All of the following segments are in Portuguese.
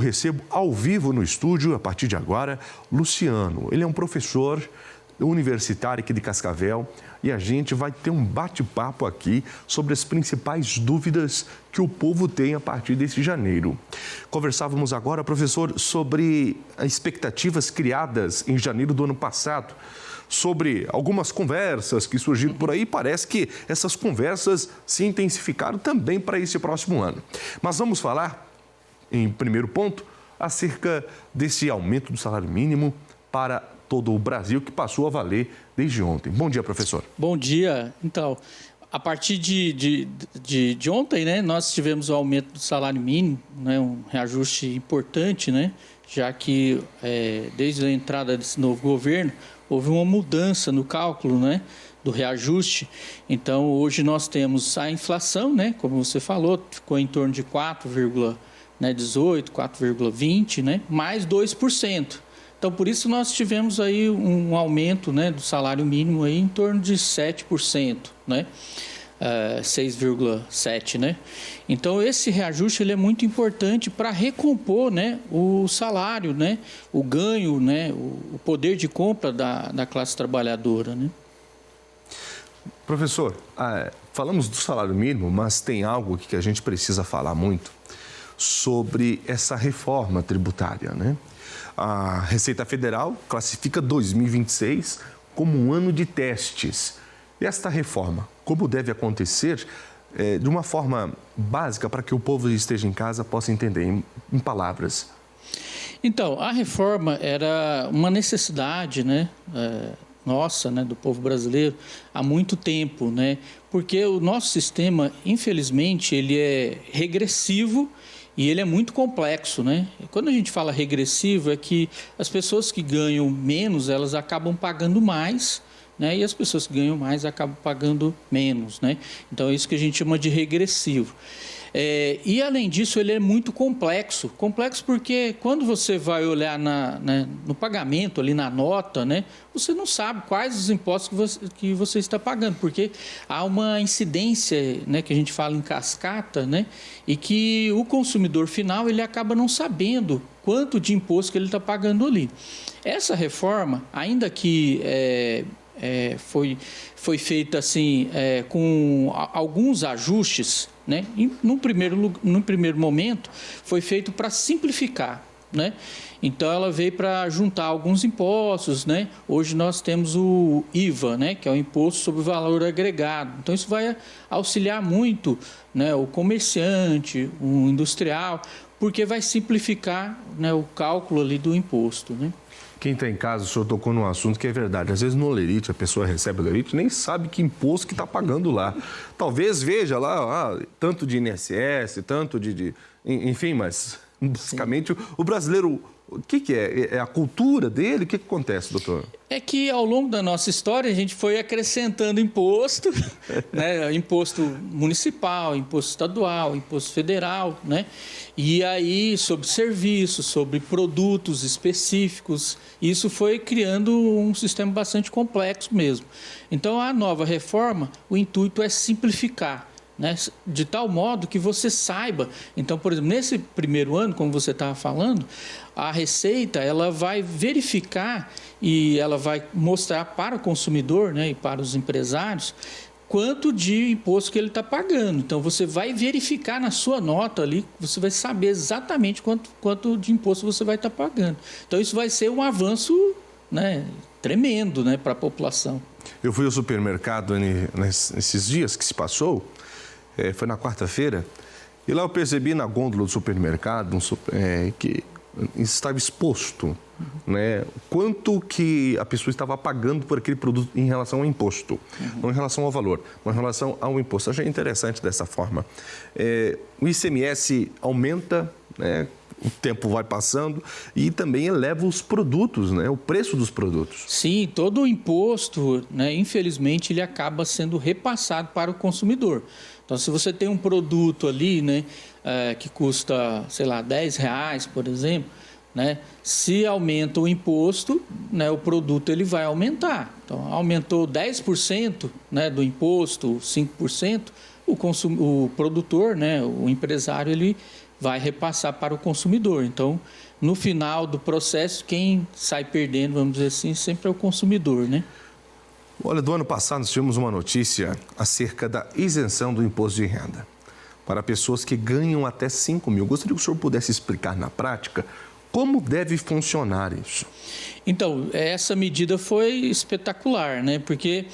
recebo ao vivo no estúdio, a partir de agora, Luciano. Ele é um professor universitário aqui de Cascavel e a gente vai ter um bate-papo aqui sobre as principais dúvidas que o povo tem a partir desse janeiro. Conversávamos agora, professor, sobre as expectativas criadas em janeiro do ano passado, sobre algumas conversas que surgiram por aí. Parece que essas conversas se intensificaram também para esse próximo ano. Mas vamos falar, em primeiro ponto, acerca desse aumento do salário mínimo para todo o Brasil, que passou a valer desde ontem. Bom dia, professor. Bom dia. Então, a partir de ontem, né, nós tivemos o aumento do salário mínimo, né, um reajuste importante, né, já que desde a entrada desse novo governo, houve uma mudança no cálculo, né, do reajuste. Então, hoje nós temos a inflação, né, como você falou, ficou em torno de 4,18, 4,20, né, mais 2%. Então, por isso nós tivemos aí um aumento, né, do salário mínimo aí em torno de 7%, né, 6,7%, né. Então, esse reajuste ele é muito importante para recompor, né, o salário, né, o ganho, né, o poder de compra da classe trabalhadora, né. Professor, falamos do salário mínimo, mas tem algo aqui que a gente precisa falar muito sobre essa reforma tributária, né? A Receita Federal classifica 2026 como um ano de testes. E esta reforma, como deve acontecer, de uma forma básica para que o povo esteja em casa possa entender em palavras? Então, a reforma era uma necessidade, né, nossa, né, do povo brasileiro há muito tempo, né, porque o nosso sistema, infelizmente, ele é regressivo e ele é muito complexo, né? Quando a gente fala regressivo, é que as pessoas que ganham menos, elas acabam pagando mais, né? E as pessoas que ganham mais acabam pagando menos, né? Então, é isso que a gente chama de regressivo. E, além disso, ele é muito complexo. Complexo porque quando você vai olhar no pagamento, ali na nota, né, você não sabe quais os impostos que você está pagando, porque há uma incidência, né, que a gente fala em cascata, né, e que o consumidor final ele acaba não sabendo quanto de imposto que ele está pagando ali. Essa reforma, ainda que foi feita assim, com alguns ajustes, né? Num primeiro momento, foi feito para simplificar, né? Então, ela veio para juntar alguns impostos, né? Hoje nós temos o IVA, né? Que é o Imposto sobre o Valor Agregado. Então, isso vai auxiliar muito, né, o comerciante, o industrial, porque vai simplificar, né, o cálculo ali do imposto, né? Quem está em casa, o senhor tocou num assunto que é verdade. Às vezes no Olerite, a pessoa recebe o Olerite nem sabe que imposto que está pagando lá. Talvez veja lá, tanto de INSS, tanto enfim, mas basicamente o brasileiro, o que é? É a cultura dele? O que acontece, doutor? É que ao longo da nossa história a gente foi acrescentando imposto, né? Imposto municipal, imposto estadual, imposto federal, né? E aí sobre serviços, sobre produtos específicos, isso foi criando um sistema bastante complexo mesmo. Então a nova reforma, o intuito é simplificar, né, de tal modo que você saiba. Então, por exemplo, nesse primeiro ano, como você estava falando, a Receita ela vai verificar e ela vai mostrar para o consumidor, né, e para os empresários quanto de imposto que ele está pagando. Então, você vai verificar na sua nota ali, você vai saber exatamente quanto de imposto você vai estar pagando. Então, isso vai ser um avanço, né, tremendo, né, para a população. Eu fui ao supermercado nesses dias que se passou, foi na quarta-feira, e lá eu percebi na gôndola do supermercado que estava exposto, né, quanto que a pessoa estava pagando por aquele produto em relação ao imposto, não em relação ao valor, mas em relação ao imposto. Achei interessante dessa forma. O ICMS aumenta, né, o tempo vai passando e também eleva os produtos, né, o preço dos produtos. Sim, todo o imposto, né, infelizmente, ele acaba sendo repassado para o consumidor. Então, se você tem um produto ali, né, que custa, sei lá, R$10, por exemplo, né, se aumenta o imposto, né, o produto ele vai aumentar. Então, aumentou 10%, né, do imposto, 5%, o produtor, né, o empresário, ele vai repassar para o consumidor. Então, no final do processo, quem sai perdendo, vamos dizer assim, sempre é o consumidor, né? Olha, do ano passado nós tivemos uma notícia acerca da isenção do imposto de renda para pessoas que ganham até 5 mil. Gostaria que o senhor pudesse explicar na prática como deve funcionar isso. Então, essa medida foi espetacular, né? Porque,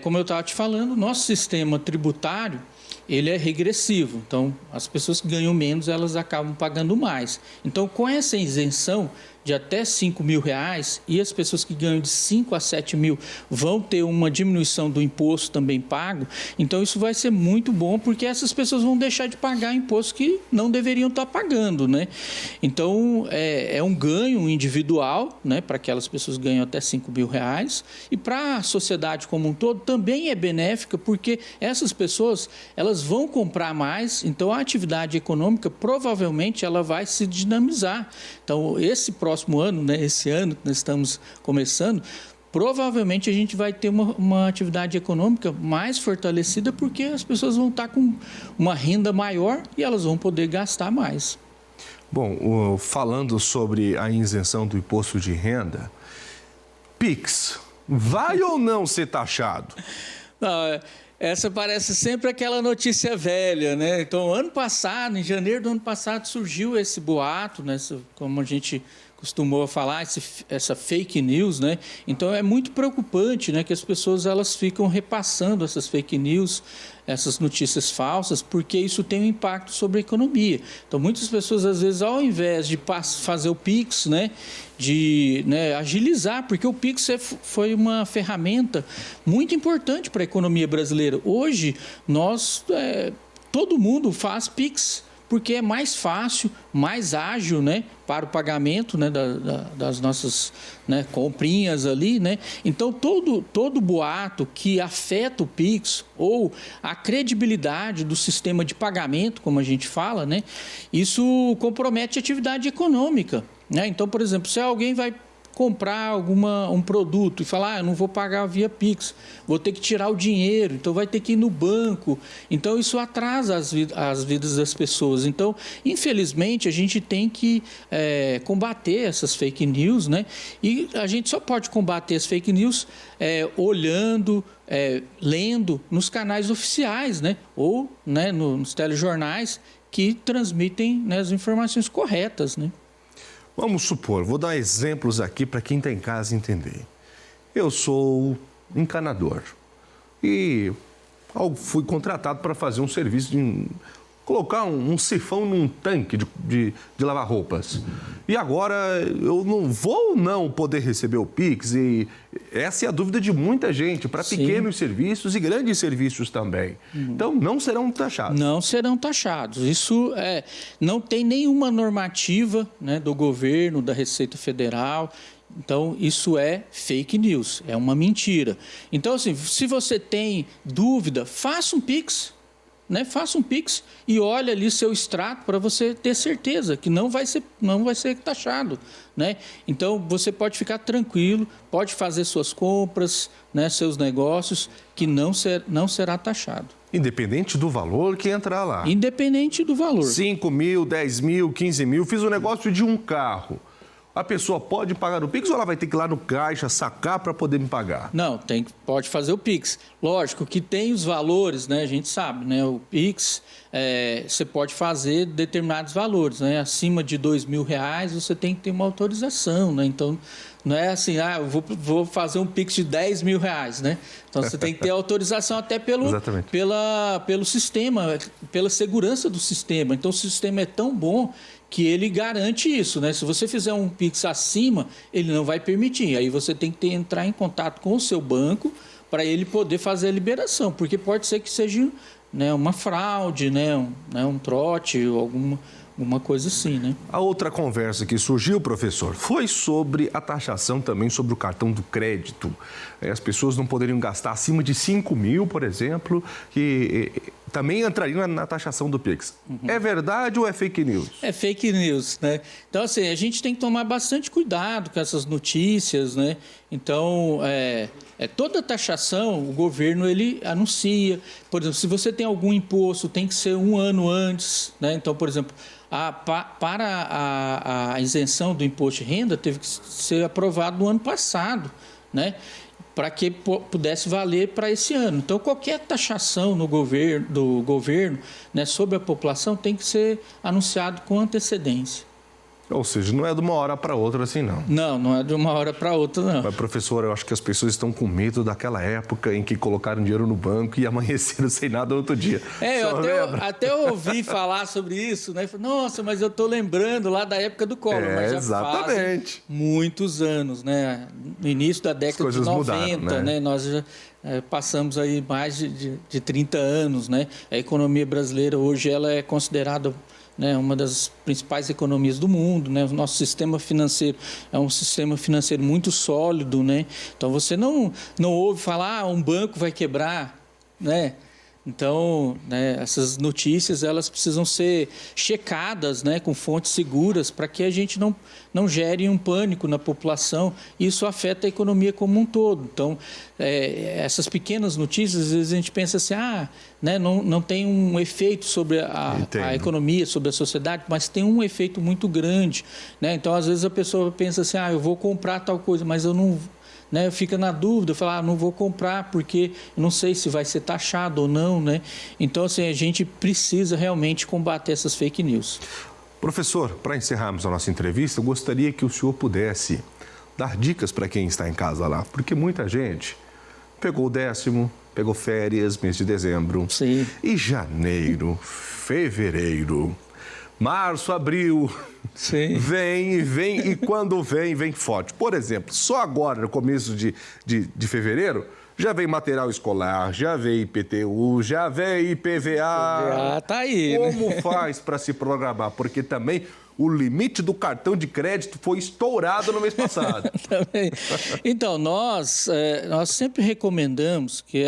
como eu estava te falando, nosso sistema tributário, ele é regressivo. Então, as pessoas que ganham menos, elas acabam pagando mais. Então, com essa isenção de até 5 mil reais, e as pessoas que ganham de 5 a 7 mil vão ter uma diminuição do imposto também pago, então isso vai ser muito bom, porque essas pessoas vão deixar de pagar imposto que não deveriam estar pagando, né? Então, é um ganho individual, né, para aquelas pessoas que ganham até 5 mil reais, e para a sociedade como um todo também é benéfica, porque essas pessoas, elas vão comprar mais, então a atividade econômica provavelmente ela vai se dinamizar. Então, esse próximo ano, né, esse ano que nós estamos começando, provavelmente a gente vai ter uma atividade econômica mais fortalecida, porque as pessoas vão estar com uma renda maior e elas vão poder gastar mais. Bom, falando sobre a isenção do imposto de renda, Pix, vai ou não ser taxado? Não, essa parece sempre aquela notícia velha, né? Então, ano passado, em janeiro do ano passado, surgiu esse boato, né? Como a gente costumou falar, essa fake news, né? Então, é muito preocupante, né? Que as pessoas elas ficam repassando essas fake news, essas notícias falsas, porque isso tem um impacto sobre a economia. Então, muitas pessoas, às vezes, ao invés de fazer o Pix, né? De agilizar, porque o Pix foi uma ferramenta muito importante para a economia brasileira. Hoje, todo mundo faz Pix, porque é mais fácil, mais ágil, né, para o pagamento, né, das nossas, né, comprinhas ali, né? Então, todo boato que afeta o Pix ou a credibilidade do sistema de pagamento, como a gente fala, né, isso compromete a atividade econômica, né? Então, por exemplo, se alguém vai comprar um produto e falar, eu não vou pagar via Pix, vou ter que tirar o dinheiro, então vai ter que ir no banco. Então, isso atrasa as vidas das pessoas. Então, infelizmente, a gente tem que combater essas fake news, né? E a gente só pode combater as fake news olhando, lendo nos canais oficiais, né? Ou, né, nos telejornais que transmitem, né, as informações corretas, né? Vamos supor, vou dar exemplos aqui para quem está em casa entender. Eu sou encanador e fui contratado para fazer um serviço de colocar um sifão num tanque de lavar roupas. E agora eu não poder receber o Pix, e essa é a dúvida de muita gente, para pequenos serviços e grandes serviços também. Então, não serão taxados. Não serão taxados. Isso não tem nenhuma normativa, né, do governo, da Receita Federal. Então, isso é fake news, é uma mentira. Então, assim, se você tem dúvida, faça um Pix. Né? Faça um Pix e olhe ali seu extrato para você ter certeza que não vai ser taxado, né? Então, você pode ficar tranquilo, pode fazer suas compras, né, seus negócios, que não será taxado. Independente do valor que entrar lá. Independente do valor. 5 mil, 10 mil, 15 mil, fiz um negócio de um carro. A pessoa pode pagar o Pix ou ela vai ter que ir lá no caixa, sacar para poder me pagar? Não, pode fazer o Pix. Lógico que tem os valores, né? A gente sabe, né? O Pix, você pode fazer determinados valores, né? Acima de R$2.000, você tem que ter uma autorização, né? Então, não é assim, eu vou fazer um Pix de R$10.000, né? Então, você tem que ter autorização até pelo sistema, pela segurança do sistema. Então, o sistema é tão bom que ele garante isso, né? Se você fizer um Pix acima, ele não vai permitir. Aí você tem que entrar em contato com o seu banco para ele poder fazer a liberação, porque pode ser que seja, né, uma fraude, né, um trote ou alguma coisa assim, né? A outra conversa que surgiu, professor, foi sobre a taxação também sobre o cartão do crédito. As pessoas não poderiam gastar acima de 5 mil, por exemplo, que também entraria na taxação do Pix. É verdade ou é fake news? É fake news, né? Então, assim, a gente tem que tomar bastante cuidado com essas notícias, né? Então, toda taxação, o governo, ele anuncia. Por exemplo, se você tem algum imposto, tem que ser 1 ano antes, né? Então, por exemplo, para a isenção do imposto de renda, teve que ser aprovado no ano passado, né? Para que pudesse valer para esse ano. Então, qualquer taxação do governo, né, sobre a população tem que ser anunciado com antecedência. Ou seja, não é de uma hora para outra assim, não. Não é de uma hora para outra, não. Mas, professor, eu acho que as pessoas estão com medo daquela época em que colocaram dinheiro no banco e amanheceram sem nada no outro dia. Eu até ouvi falar sobre isso, né? Nossa, mas eu estou lembrando lá da época do Collor, mas já fazem muitos anos, né? No início da década de 90, mudaram, né? Nós já passamos aí mais de 30 anos, né? A economia brasileira hoje ela é considerada, né, uma das principais economias do mundo, né? O nosso sistema financeiro é um sistema financeiro muito sólido, né? Então você não ouve falar um banco vai quebrar, né? Então, né, essas notícias elas precisam ser checadas, né, com fontes seguras para que a gente não gere um pânico na população. Isso afeta a economia como um todo. Então, essas pequenas notícias, às vezes a gente pensa assim, né, não tem um efeito sobre a economia, sobre a sociedade, mas tem um efeito muito grande, né? Então, às vezes a pessoa pensa assim, eu vou comprar tal coisa, mas eu não... Né, fica na dúvida, fala, não vou comprar porque eu não sei se vai ser taxado ou não, né? Então, assim, a gente precisa realmente combater essas fake news. Professor, para encerrarmos a nossa entrevista, eu gostaria que o senhor pudesse dar dicas para quem está em casa lá, porque muita gente pegou o 10º, pegou férias, mês de dezembro, sim, e janeiro, fevereiro, março, abril... Sim. Vem, e quando vem forte. Por exemplo, só agora, no começo de fevereiro, já vem material escolar, já vem IPTU, já vem IPVA. Já tá aí, Como faz para se programar? Porque também o limite do cartão de crédito foi estourado no mês passado. Então, nós sempre recomendamos que,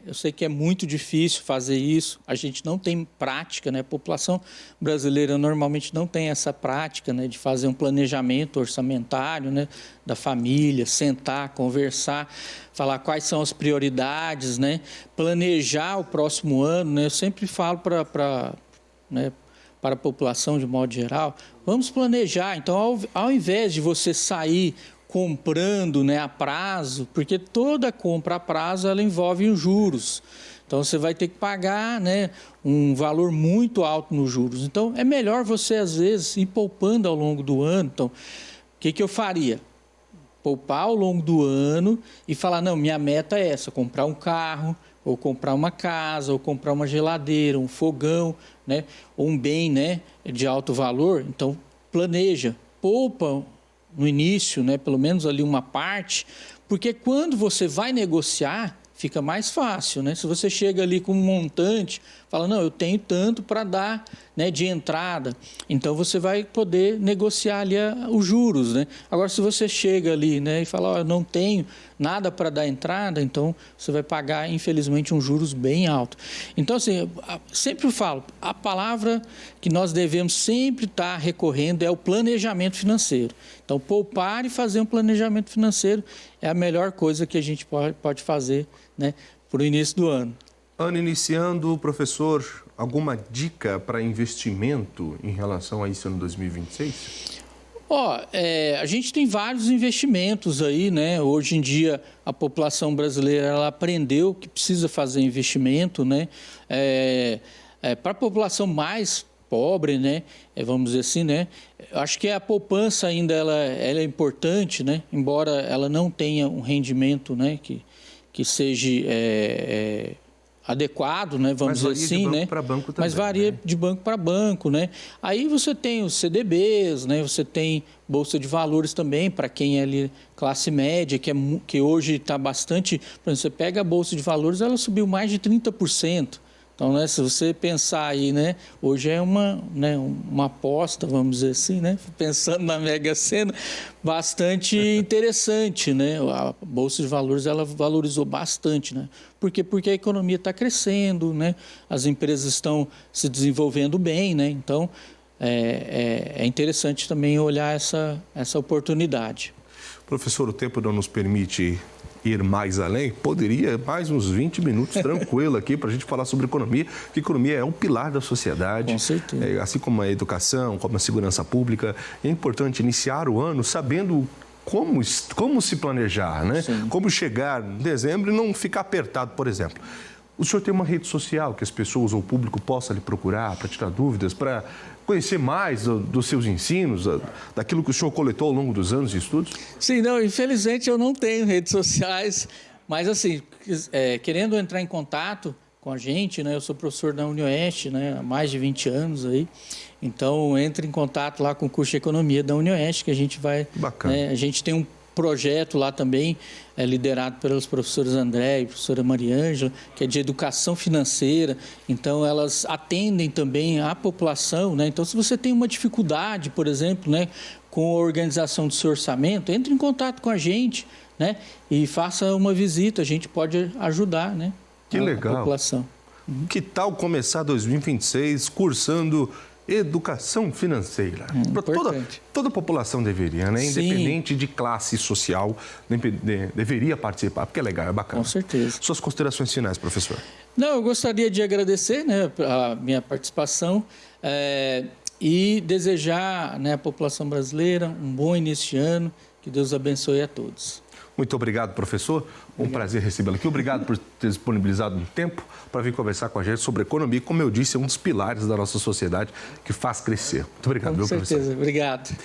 eu sei que é muito difícil fazer isso, a gente não tem prática, né? A população brasileira normalmente não tem essa prática, né, de fazer um planejamento orçamentário, né, da família, sentar, conversar, falar quais são as prioridades, né, planejar o próximo ano, né? Eu sempre falo para a população de modo geral, vamos planejar. Então, ao invés de você sair comprando, né, a prazo, porque toda compra a prazo ela envolve os juros. Então, você vai ter que pagar, né, um valor muito alto nos juros. Então, é melhor você, às vezes, ir poupando ao longo do ano. Então, o que eu faria? Poupar ao longo do ano e falar, não, minha meta é essa, comprar um carro, ou comprar uma casa, ou comprar uma geladeira, um fogão, né, ou um bem, né, de alto valor. Então, planeja, poupa no início, né, pelo menos ali uma parte, porque quando você vai negociar, fica mais fácil, né? Se você chega ali com um montante, fala, não, eu tenho tanto para dar, né, de entrada, então você vai poder negociar ali os juros, né? Agora, se você chega ali, né, e fala, eu não tenho nada para dar entrada, então você vai pagar, infelizmente, juros bem altos. Então, assim, sempre falo, a palavra que nós devemos sempre estar recorrendo é o planejamento financeiro. Então, poupar e fazer um planejamento financeiro é a melhor coisa que a gente pode fazer, né, para o início do ano. Ano iniciando, professor, alguma dica para investimento em relação a isso no 2026? A gente tem vários investimentos aí, né? Hoje em dia a população brasileira ela aprendeu que precisa fazer investimento, né? Para a população mais pobre, né? Vamos dizer assim, né? Acho que a poupança ainda ela é importante, né? Embora ela não tenha um rendimento, né, que seja adequado, né? Vamos dizer assim, né? Mas varia de banco para banco, né? Aí você tem os CDBs, né? Você tem bolsa de valores também para quem é ali classe média, que hoje está bastante. Por exemplo, você pega a bolsa de valores, ela subiu mais de 30%. Então, né, se você pensar aí, né, hoje é uma aposta, vamos dizer assim, né, pensando na Mega Sena, bastante interessante, né? A Bolsa de Valores, ela valorizou bastante, né? Por quê? Porque a economia está crescendo, né? As empresas estão se desenvolvendo bem, né? Então, é interessante também olhar essa oportunidade. Professor, o tempo não nos permite ir mais além, poderia mais uns 20 minutos tranquilo aqui para a gente falar sobre economia, que economia é um pilar da sociedade. Com certeza. Assim como a educação, como a segurança pública. É importante iniciar o ano sabendo como se planejar, né? Sim. Como chegar em dezembro e não ficar apertado, por exemplo. O senhor tem uma rede social que as pessoas ou o público possa lhe procurar para tirar dúvidas, para conhecer mais dos seus ensinos, daquilo que o senhor coletou ao longo dos anos de estudos? Sim, não, infelizmente eu não tenho redes sociais, mas assim, querendo entrar em contato com a gente, né? Eu sou professor da UniOeste, né? Há mais de 20 anos aí, então entre em contato lá com o curso de Economia da UniOeste, que a gente vai... Bacana. A gente tem um projeto lá também, liderado pelos professores André e professora Mariângela, que é de educação financeira. Então, elas atendem também a população, né? Então, se você tem uma dificuldade, por exemplo, né, com a organização do seu orçamento, entre em contato com a gente, né, e faça uma visita, a gente pode ajudar, né, que legal. A população. Que tal começar 2026 cursando educação financeira? Toda a população deveria, né? Sim. Independente de classe social, deveria participar, porque é legal, é bacana. Com certeza. Suas considerações finais, professor? Não, eu gostaria de agradecer, né, a minha participação e desejar, né, à população brasileira um bom início de ano, que Deus abençoe a todos. Muito obrigado, professor. Um prazer recebê-lo aqui. Obrigado por ter disponibilizado um tempo para vir conversar com a gente sobre economia. Como eu disse, é um dos pilares da nossa sociedade que faz crescer. Muito obrigado, Com meu professor. certeza. Obrigado.